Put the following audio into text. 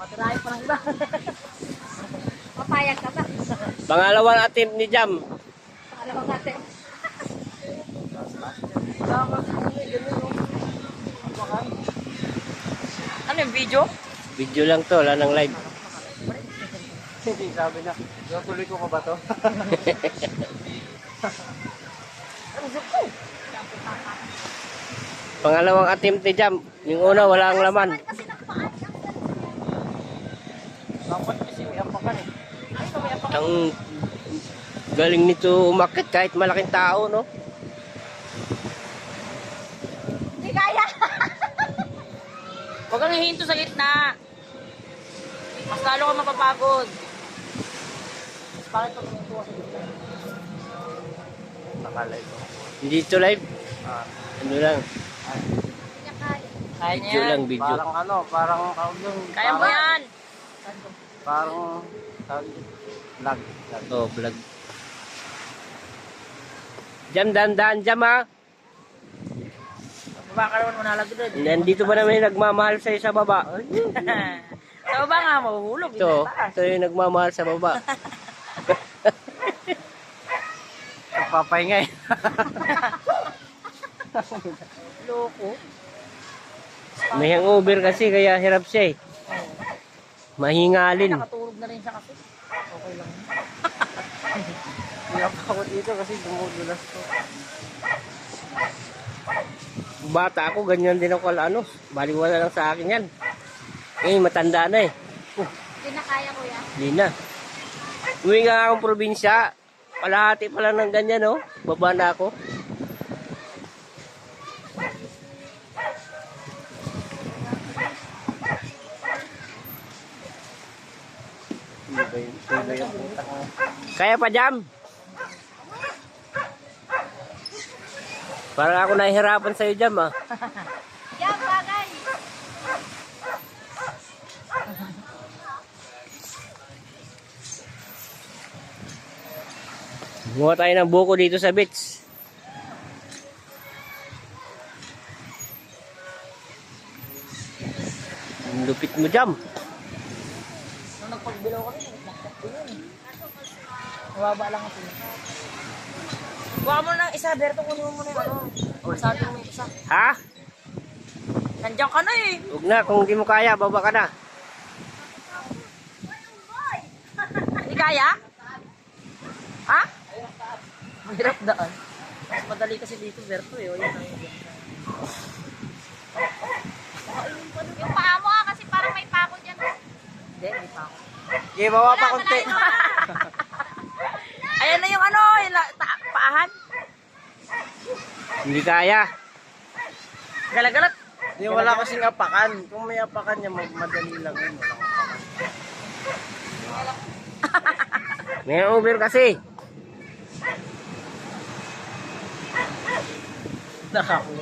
Matirahin pa ng iba. Papayag ka ba? Pangalawang attempt ni Jam. Pangalawang natin. Ano yung video? Video lang to, wala nang live. Hindi, sabi na. Tuloy ko ba to? Pangalawang attempt ni Jam. Yung una, wala ang laman. Dapat kasi may apakan eh. Ang galing nito umakit kahit malaking tao, no? Hindi kaya. Huwag kang hihinto sa gitna. Mas lalo ka mapapagod. Mas bakit pag huminto ka sa gitna? Nakalay ko. Hindi ito live. Ano lang. Kaya Video lang, video. Parang ano, parang tawag yung... Kaya mo yan. Parang tawag yung vlog. Oh, vlog. Jam, dahan-dahan, Jam, ha? Baba ka naman manalagod doon. Nandito ba naman yung nagmamahal sa'yo sa baba? Sa baba nga, mahuhulog. Ito, ito yung nagmamahal sa baba. Nagpapahinga eh. Loko. May hangover kasi, kaya hirap siya eh. Mahingalin. Nakatulog na rin siya kasi. Okay lang. Hindi ako dito kasi dumudulas ko. Bata ako, ganyan din ako ano. Baliwala lang sa akin yan. Eh, matanda na eh. Hindi na kaya, kuya. Hindi na. Uwi nga akong probinsya. Palahati pa lang ng ganyan, no? Baba na ako. Sino yung putak mo? Kaya pa, Jam? Parang ako nahihirapan sa'yo, Jam, ah. Yan, bagay. Gumawa tayo ng buko dito sa beach. Ang lupit mo, Jam. Nung nagpagbilaw kami, nagmaksak ko yun. Mababa lang ako. Huwag mo na isa, Berto, kunin mo muna yung ano. Sabi mo yung isa. Ha? Nandiyan ka na eh. Huwag na, kung hindi mo kaya, baba ka na. Hindi kaya? Ha? Mahirap daan. Mas madali kasi dito, Berto eh. O, yun ang Yung paa mo kasi parang may pako dyan. Hindi, may pa ako. Okay, bawa pa konti. Ayan na yung ano, yung paahan. Hindi kaya. Galagalat. Hindi, wala kasing apakan. Kung may apakan niya, madali lang yun. Walang apakan. May over kasi. Nakakuha.